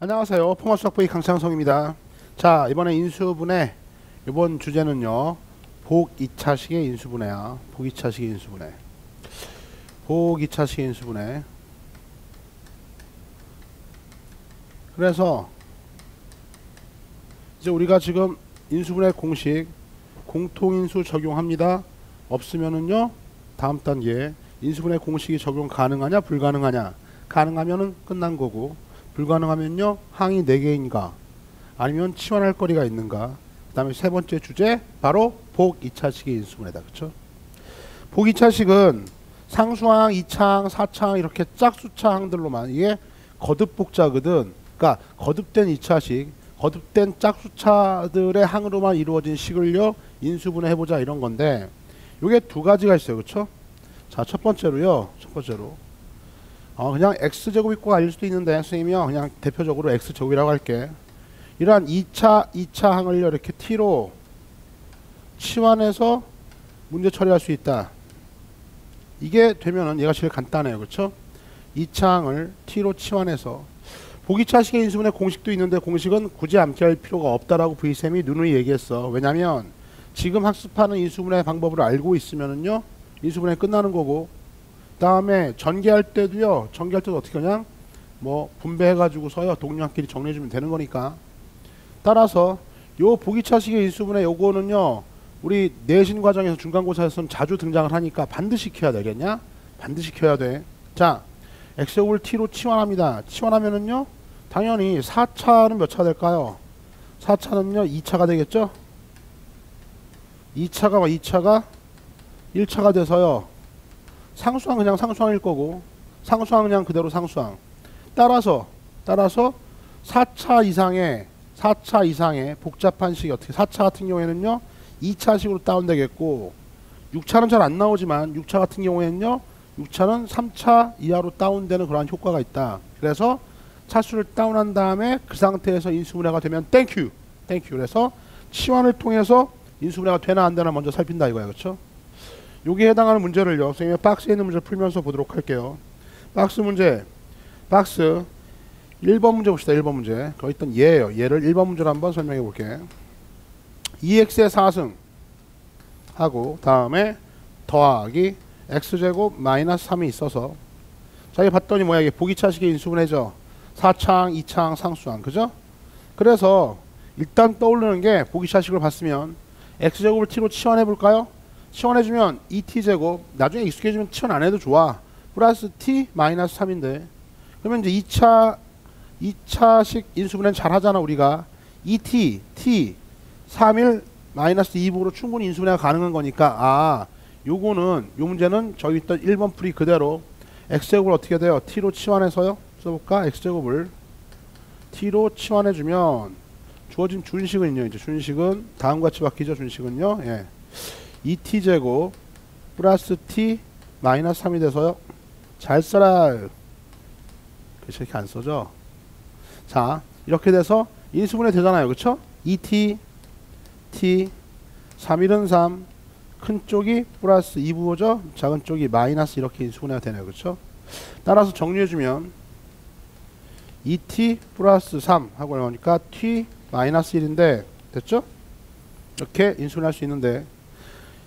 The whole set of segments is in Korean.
안녕하세요. 포마수학부의 강창성입니다. 자, 이번에 인수분해 이번 주제는요. 복 2차식의 인수분해야. 복 2차식의 인수분해. 복 2차식의 인수분해. 그래서 이제 우리가 지금 인수분해 공식 공통인수 적용합니다. 없으면은요. 다음 단계 인수분해 공식이 적용 가능하냐 불가능하냐. 가능하면은 끝난 거고 불가능하면요 항이 4개인가 아니면 치환할 거리가 있는가. 그 다음에 세 번째 주제 바로 복 2차식의 인수분해다. 그쵸? 복 2차식은 상수항, 2차항, 4차항 이렇게 짝수차항들로만 이게 거듭복자거든. 그러니까 거듭된 2차식 거듭된 짝수차들의 항으로만 이루어진 식을요 인수분해 해보자 이런 건데 요게 두 가지가 있어요. 그쵸? 자, 첫 번째로요. 그냥 x제곱 있고 알릴 수도 있는데 선생님이요 그냥 대표적으로 x제곱이라고 할게. 이러한 2차항을 이렇게 t로 치환해서 문제 처리할 수 있다. 이게 되면은 얘가 제일 간단해요. 그렇죠? 2차항을 t로 치환해서 보기차식의 인수분해 공식도 있는데 공식은 굳이 암기할 필요가 없다라고 V쌤이 누누이 얘기했어. 왜냐면 지금 학습하는 인수분해 방법을 알고 있으면은요 인수분해 끝나는 거고, 다음에 전개할 때도요 전개할 때도 어떻게 하냐 뭐 분배해가지고서요 동료학끼리 정리해주면 되는 거니까. 따라서 요 보기차식의 인수분해 요거는요 우리 내신 과정에서 중간고사에서는 자주 등장을 하니까 반드시 켜야 되겠냐? 반드시 켜야 돼. 자, x제곱을 t로 치환합니다. 치환하면은요 당연히 4차는 몇 차가 될까요? 4차는요 2차가 되겠죠? 2차가 1차가 돼서요 상수항 그냥 상수항일 거고 상수항 그냥 그대로 상수항. 따라서 4차 이상의 복잡한 식이 어떻게 4차 같은 경우에는요 2차식으로 다운되겠고 6차는 잘 안 나오지만 6차 같은 경우에는요 6차는 3차 이하로 다운되는 그러한 효과가 있다. 그래서 차수를 다운한 다음에 그 상태에서 인수분해가 되면 땡큐. 그래서 치환을 통해서 인수분해가 되나 안 되나 먼저 살핀다 이거야. 그렇죠? 여기에 해당하는 문제를요 선생님이 박스에 있는 문제 풀면서 보도록 할게요. 박스 1번 문제 봅시다. 1번 문제 거기 있던 얘예요. 얘를 1번 문제로 한번 설명해 볼게. 2x의 4승 하고 다음에 더하기 x제곱 마이너스 3이 있어서 자, 이게 봤더니 뭐야 이게 보기차식의 인수분해죠. 4차항, 2차항, 상수항. 그죠? 그래서 일단 떠오르는 게 보기차식을 봤으면 x제곱을 t로 치환해 볼까요? 치환해주면 2t제곱 나중에 익숙해지면 치환 안 해도 좋아. 플러스 t 마이너스 3인데 그러면 이제 2차식 인수분해는 잘 하잖아 우리가. 2t, t, 3일 마이너스 2부로 충분히 인수분해가 가능한 거니까 요거는 요 문제는 저기 있던 1번 풀이 그대로 x제곱을 어떻게 돼요? t로 치환해서요 써볼까? x제곱을 t로 치환해주면 주어진 준식은요 이제 준식은 다음과 같이 바뀌죠. 준식은요 2t제곱 플러스 t 마이너스 3이 돼서요 잘 써라. 그렇죠? 이렇게 안 써져. 자, 이렇게 돼서 인수분해 되잖아요. 그쵸? 2t t 3일은 3 큰 쪽이 플러스 2부호죠. 작은 쪽이 마이너스 이렇게 인수분해가 되네요. 그쵸? 따라서 정리해주면 2t 플러스 3 하고 나오니까 t 마이너스 1인데 됐죠? 이렇게 인수분해할 수 있는데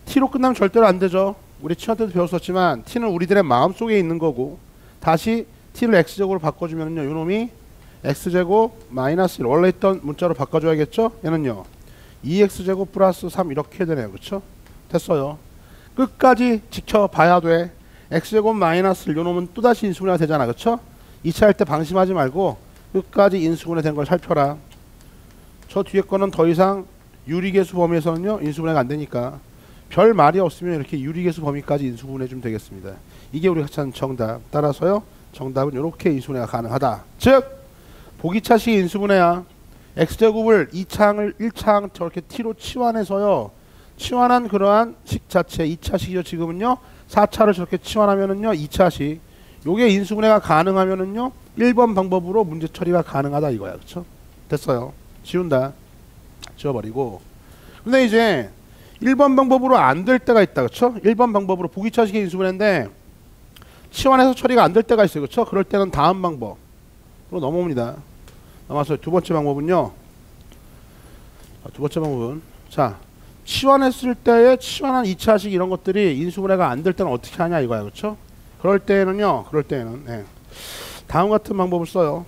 t로 끝나면 절대로 안 되죠. 우리 치환 때도 배웠었지만 t는 우리들의 마음속에 있는 거고 다시 t를 x제곱으로 바꿔주면요 요놈이 x제곱 마이너스 1 원래 있던 문자로 바꿔줘야겠죠. 얘는요 2x제곱 플러스 3 이렇게 되네요. 그쵸? 됐어요. 끝까지 지켜봐야 돼. x제곱 마이너스 1 요놈은 또다시 인수분해가 되잖아. 그쵸? 2차 할 때 방심하지 말고 끝까지 인수분해 된 걸 살펴라. 저 뒤에 거는 더 이상 유리계수 범위에서는요 인수분해가 안 되니까 별 말이 없으면 이렇게 유리계수 범위까지 인수분해 주면 되겠습니다. 이게 우리가 찾은 정답. 따라서요 정답은 이렇게 인수분해가 가능하다. 즉 보기차식 인수분해야 x제곱을 2차항을 1차항 저렇게 t로 치환해서요 치환한 그러한 식 자체 2차식이죠. 지금은요 4차를 저렇게 치환하면은요 2차식 요게 인수분해가 가능하면은요 1번 방법으로 문제 처리가 가능하다 이거야. 그쵸? 됐어요. 지운다. 지워버리고. 근데 이제 1번 방법으로 안 될 때가 있다. 그쵸? 1번 방법으로 보기차식의 인수분해인데 치환해서 처리가 안 될 때가 있어요. 그쵸? 그럴 때는 다음 방법으로 넘어옵니다. 남았어요. 두 번째 방법은요. 두 번째 방법은 자 치환했을 때의 치환한 2차식 이런 것들이 인수분해가 안 될 때는 어떻게 하냐 이거야. 그렇죠? 그럴 때는요. 네. 다음 같은 방법을 써요.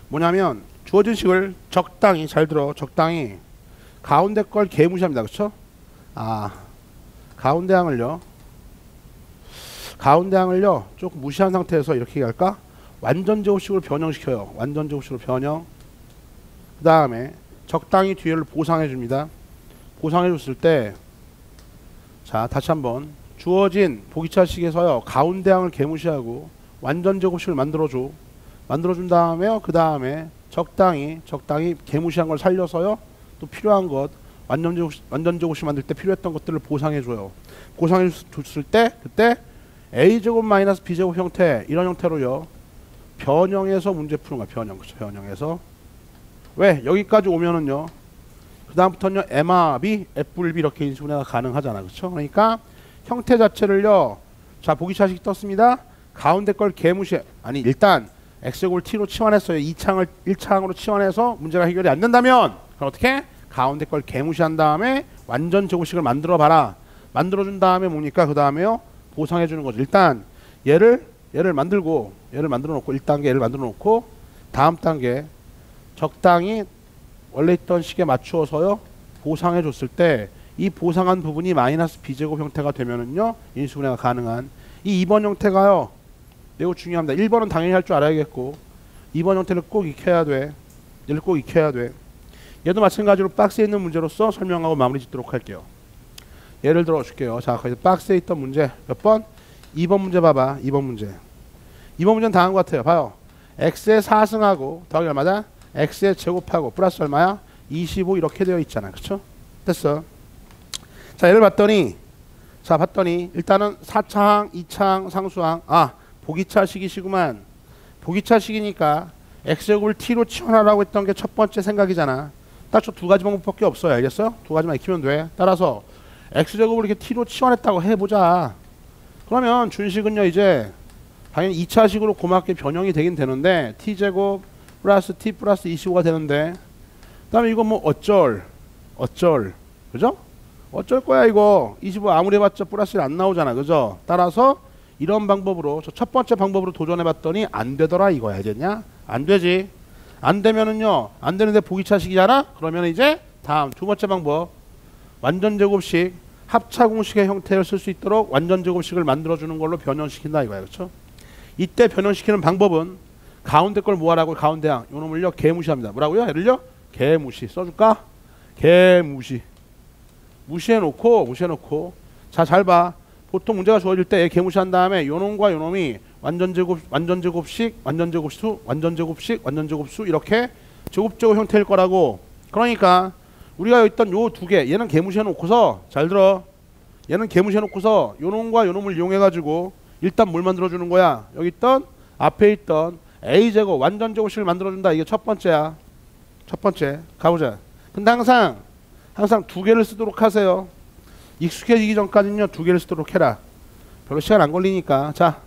뭐냐면 주어진 식을 적당히 잘 들어. 적당히 가운데 걸 개무시합니다. 그렇죠? 가운데 항을요 조금 무시한 상태에서 이렇게 얘기할까? 완전 제곱식으로 변형시켜요. 완전 제곱식으로 변형. 그 다음에 적당히 뒤를 보상해 줍니다. 보상해 줬을 때 자 다시 한번 주어진 보기차식에서요 가운데 항을 개무시하고 완전 제곱식을 만들어준 다음에요. 그 다음에 적당히 개무시한 걸 살려서요 또 필요한 것 완전 제곱식 만들 때 필요했던 것들을 보상해 줘요. 보상해 줬을 때 그때 a제곱 마이너스 b제곱 형태 이런 형태로요 변형해서 문제 푸는 거야. 그렇죠? 변형해서 왜 여기까지 오면은요 그 다음부터는요 mrb f불b 이렇게 인수분해가 가능하잖아. 그렇죠? 그러니까 형태 자체를요 자 보기차식 떴습니다. 가운데 걸 개무시 일단 x제곱을 t로 치환했어요. 1차항으로 치환해서 문제가 해결이 안 된다면 그럼 어떻게? 가운데 걸 개무시한 다음에 완전 제곱식을 만들어 봐라. 만들어준 다음에 뭡니까? 그 다음에요 보상해 주는 거죠. 일단 얘를 만들어 놓고 1단계 얘를 만들어 놓고 다음 단계 적당히 원래 있던 식에 맞추어서요 보상해 줬을 때 이 보상한 부분이 마이너스 b제곱 형태가 되면은요 인수분해가 가능한 이 2번 형태가요 매우 중요합니다. 1번은 당연히 할 줄 알아야겠고 2번 형태를 꼭 익혀야 돼. 얘를 꼭 익혀야 돼. 얘도 마찬가지로 박스에 있는 문제로서 설명하고 마무리 짓도록 할게요. 예를 들어 줄게요. 자 거기서 박스에 있던 문제 몇 번? 2번 문제 봐봐. 2번 문제는 다음과 같아요. 봐요. x의 4승하고 더하기 얼마다? x의 제곱하고 플러스 얼마야? 25 이렇게 되어 있잖아. 그쵸? 됐어. 자 얘를 봤더니 일단은 4차항 2차항 상수항 보기차식이시구만. 보기차식이니까 x제곱을 t로 치환하라고 했던 게 첫 번째 생각이잖아. 딱 저 두 가지 방법밖에 없어요. 알겠어요? 두 가지만 익히면 돼. 따라서 x제곱을 이렇게 t로 치환했다고 해보자. 그러면 준식은요 이제 당연히 2차식으로 고맙게 변형이 되긴 되는데 t제곱 플러스 t 플러스 25가 되는데 그 다음에 이거 뭐 어쩔 그죠? 어쩔 거야 이거 25 아무리 해봤자 플러스 1 안 나오잖아. 그죠? 따라서 이런 방법으로 저 첫 번째 방법으로 도전해봤더니 안 되더라 이거야. 알겠냐? 안 되지. 안 되면은요 안 되는데 보기차식이잖아. 그러면 이제 다음 두 번째 방법 완전 제곱식 합차 공식의 형태를 쓸 수 있도록 완전 제곱식을 만들어주는 걸로 변형시킨다 이거야. 그렇죠? 이때 변형시키는 방법은 가운데 걸 뭐하라고? 가운데 항 요놈을요 개무시합니다. 뭐라고요? 얘를요 개무시 써줄까? 개무시 무시해놓고 자 잘 봐. 보통 문제가 주어질 때 얘 개무시한 다음에 요놈과 요놈이 완전 제곱식 이렇게 제곱제곱 형태일 거라고. 그러니까 우리가 여기 있던 요 두 개 얘는 개무시해 놓고서 잘 들어. 얘는 개무시해 놓고서 요놈과 요놈을 이용해 가지고 일단 뭘 만들어 주는 거야? 여기 있던 앞에 있던 a제곱 완전 제곱식을 만들어 준다. 이게 첫 번째야. 첫 번째 가보자. 근데 항상 두 개를 쓰도록 하세요. 익숙해지기 전까지는요 두 개를 쓰도록 해라. 별로 시간 안 걸리니까. 자,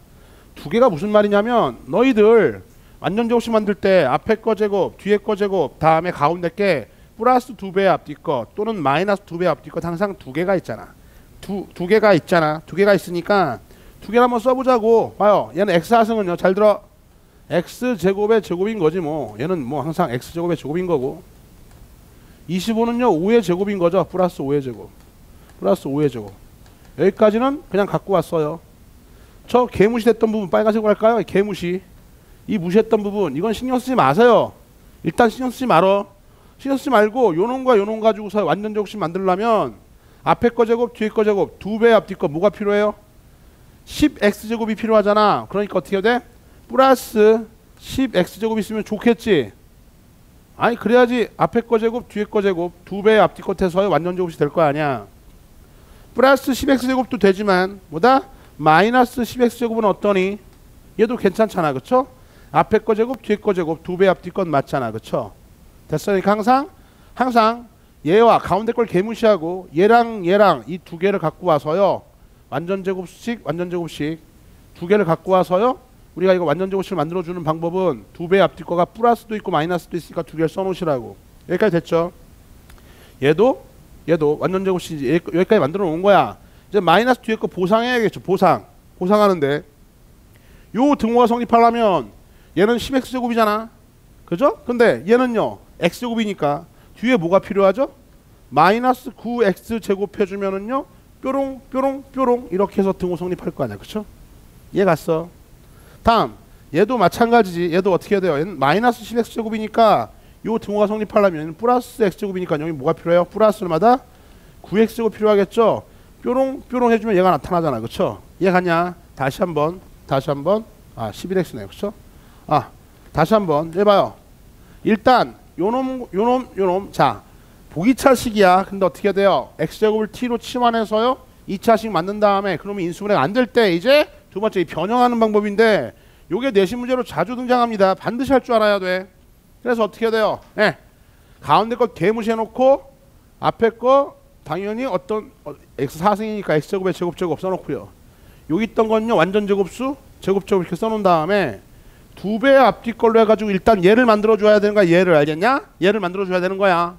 두 개가 무슨 말이냐면 너희들 완전 제곱식 만들 때 앞에 거 제곱 뒤에 거 제곱 다음에 가운데 게 플러스 2배 앞뒤 거 또는 마이너스 2배 앞뒤 거 항상 두 개가 있잖아. 두 개가 있잖아. 두 개가 있으니까 두 개를 한번 써보자고. 봐요. 얘는 x하승은요 잘 들어. x제곱의 제곱인 거지 뭐. 얘는 뭐 항상 x제곱의 제곱인 거고 25는요 5의 제곱인 거죠. 플러스 5의 제곱 여기까지는 그냥 갖고 왔어요. 저 개무시됐던 부분 빨간색으로 할까요? 개무시. 이 무시했던 부분 이건 신경 쓰지 마세요. 일단 신경 쓰지 말어. 신경 쓰지 말고 요놈과 요놈 가지고서 완전 제곱식 만들려면 앞에 거 제곱 뒤에 거 제곱 2배 앞뒤 거 뭐가 필요해요? 10x제곱이 필요하잖아. 그러니까 어떻게 해야 돼? 플러스 10x제곱이 있으면 좋겠지. 아니 그래야지 앞에 거 제곱 뒤에 거 제곱 2배 앞뒤 끝에서의 완전 제곱이 될 거 아니야. 플러스 10x제곱도 되지만 뭐다? 마이너스 10x제곱은 어떠니? 얘도 괜찮잖아. 그쵸? 앞에 거 제곱 뒤에 거 제곱 2배 앞뒤 것 맞잖아. 그쵸? 됐으니까 항상 얘와 가운데 걸 개무시하고 얘랑 이 두 개를 갖고 와서요 완전 제곱식 두 개를 갖고 와서요 우리가 이거 완전 제곱식을 만들어주는 방법은 두 배의 앞뒤 거가 플러스도 있고 마이너스도 있으니까 두 개를 써놓으시라고. 여기까지 됐죠? 얘도 완전 제곱식이지. 여기까지 만들어 놓은 거야. 이제 마이너스 뒤에 거 보상해야겠죠. 보상하는데 요 등호가 성립하려면 얘는 10x제곱이잖아. 그죠? 근데 얘는요 x제곱이니까 뒤에 뭐가 필요하죠? 마이너스 9x 제곱해주면은요 뾰롱 이렇게 해서 등호 성립할 거 아니야. 그쵸? 얘 갔어. 다음 얘도 마찬가지지. 얘도 어떻게 해야 돼요? 얘는 마이너스 10x제곱이니까 요 등호가 성립하려면 얘는 플러스 x제곱이니까 여기 뭐가 필요해요? 플러스마다 9x제곱 필요하겠죠? 뾰롱 해주면 얘가 나타나잖아. 그쵸? 얘 갔냐? 다시 한번 11x네요. 그쵸? 다시 한번 해봐요. 일단 요놈 자 보기차식이야. 근데 어떻게 돼요? x제곱을 t로 치환해서요 2차식 만든 다음에 그러면 인수분해가 안 될 때 이제 두 번째 이 변형하는 방법인데 요게 내신 문제로 자주 등장합니다. 반드시 할 줄 알아야 돼. 그래서 어떻게 돼요? 가운데 거 개무시해 놓고 앞에 거 당연히 어떤 x 4승이니까 x제곱에 제곱 써놓고요. 여기 있던 건요 완전 제곱수 제곱 이렇게 써놓은 다음에 두 배의 앞뒤 걸로 해가지고 일단 얘를 만들어 줘야 되는 거야. 얘를 알겠냐? 얘를 만들어 줘야 되는 거야.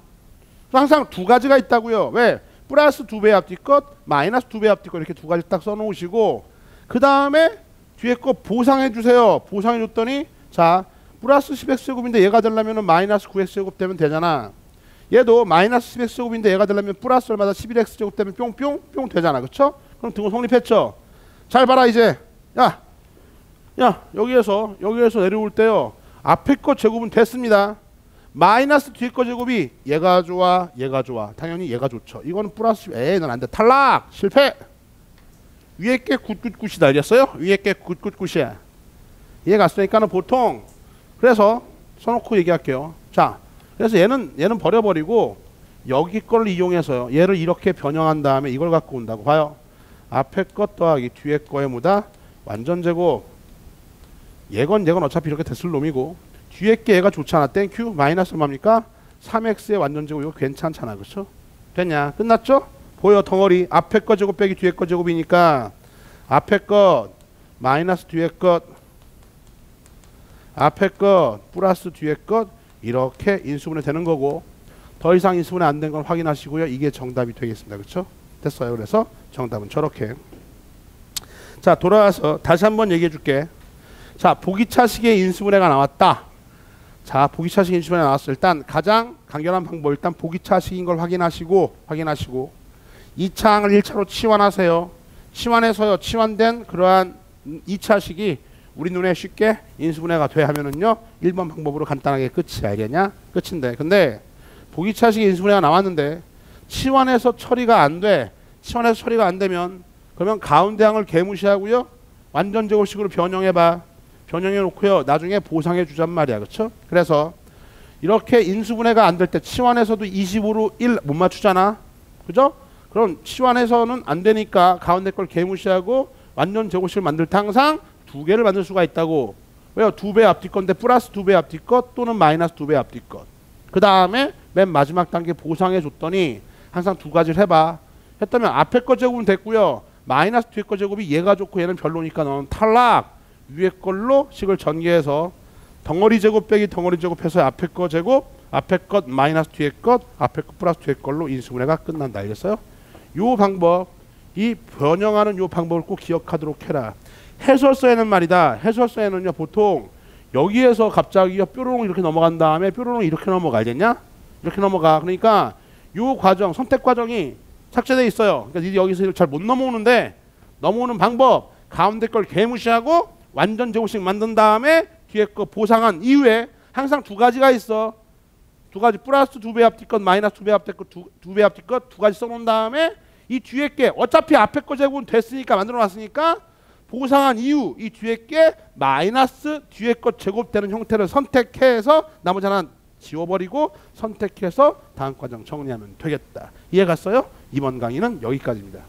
항상 두 가지가 있다고요. 왜? 플러스 두 배의 앞뒤 것 마이너스 두 배의 앞뒤 것 이렇게 두 가지 딱 써놓으시고 그 다음에 뒤에 거 보상해 주세요. 보상해 줬더니 자 플러스 10x제곱인데 얘가 되려면 마이너스 9x제곱 되면 되잖아. 얘도 마이너스 10x제곱인데 얘가 되려면 플러스 얼마다 11x제곱 되면 뿅 되잖아. 그쵸? 그럼 등호 성립했죠. 잘 봐라 이제. 야 여기에서 내려올 때요 앞에 거 제곱은 됐습니다. 마이너스 뒤에 거 제곱이 얘가 좋아 당연히 얘가 좋죠. 이거는 플러스 넌 안 돼. 탈락 실패. 위에 게 굿굿굿이다 알겠어요? 위에 게 굿굿굿이야. 얘 갔으니까는 보통 그래서 써놓고 얘기할게요. 자 그래서 얘는 버려버리고 여기 걸 이용해서요 얘를 이렇게 변형한 다음에 이걸 갖고 온다고 봐요. 앞에 것 더하기 뒤에 거에 뭐다? 완전 제곱. 얘건 어차피 이렇게 됐을 놈이고 뒤에 게 얘가 좋잖아. 땡큐. 마이너스 얼마입니까? 3x의 완전 제곱. 이거 괜찮잖아. 그렇죠? 됐냐? 끝났죠? 보여 덩어리. 앞에 거 제곱 빼기 뒤에 거 제곱이니까 앞에 것 마이너스 뒤에 것 앞에 것 플러스 뒤에 것 이렇게 인수분해 되는 거고 더 이상 인수분해 안 된 건 확인하시고요. 이게 정답이 되겠습니다. 그렇죠? 됐어요. 그래서 정답은 저렇게. 자 돌아와서 다시 한번 얘기해 줄게. 자 보기차식의 인수분해가 나왔다. 자 보기차식 인수분해 나왔어. 일단 가장 간결한 방법 일단 보기차식인 걸 확인하시고 2차항을 1차로 치환하세요. 치환해서요 치환된 그러한 2차식이 우리 눈에 쉽게 인수분해가 돼 하면은요 1번 방법으로 간단하게 끝이 알겠냐? 끝인데 근데 보기차식의 인수분해가 나왔는데 치환해서 처리가 안 돼. 치환해서 처리가 안 되면 그러면 가운데 항을 개무시하고요 완전 제곱식으로 변형해봐. 변형해 놓고요 나중에 보상해 주잔 말이야. 그쵸? 그래서 이렇게 인수분해가 안 될 때 치환해서도 25로 1 못 맞추잖아. 그죠? 그럼 치환해서는 안 되니까 가운데 걸 개무시하고 완전 제곱식을 만들 때 항상 두 개를 만들 수가 있다고. 왜요? 두 배 앞뒤 건데 플러스 두 배 앞뒤 것 또는 마이너스 두 배 앞뒤 것. 그 다음에 맨 마지막 단계 보상해 줬더니 항상 두 가지를 해봐. 했다면 앞에 거 제곱은 됐고요. 마이너스 뒤에 거 제곱이 얘가 좋고 얘는 별로니까 너는 탈락. 위에 걸로 식을 전개해서 덩어리 제곱 빼기 덩어리 제곱해서 앞에 거 제곱 앞에 것 마이너스 뒤에 것 앞에 것 플러스 뒤에 걸로 인수분해가 끝난다. 알겠어요? 요 방법 이 변형하는 요 방법을 꼭 기억하도록 해라. 해설서에는 말이다. 해설서에는요 보통 여기에서 갑자기 뾰로롱 이렇게 넘어간 다음에 뾰로롱 이렇게 넘어가. 알겠냐? 이렇게 넘어가. 그러니까 요 과정 선택 과정이 삭제돼 있어요. 그러니까 여기서 잘 못 넘어오는데 넘어오는 방법 가운데 걸 개무시하고 완전 제곱식 만든 다음에 뒤에 거 보상한 이후에 항상 두 가지가 있어. 두 가지 플러스 두 배 앞뒤 것 마이너스 두 배 앞뒤 것 두 배 앞뒤 것 두 가지 써놓은 다음에 이 뒤에 게 어차피 앞에 거 제곱은 됐으니까 만들어 놨으니까 보상한 이후 이 뒤에 게 마이너스 뒤에 것 제곱되는 형태를 선택해서 나머지 하나 지워버리고 선택해서 다음 과정 정리하면 되겠다. 이해 갔어요? 이번 강의는 여기까지입니다.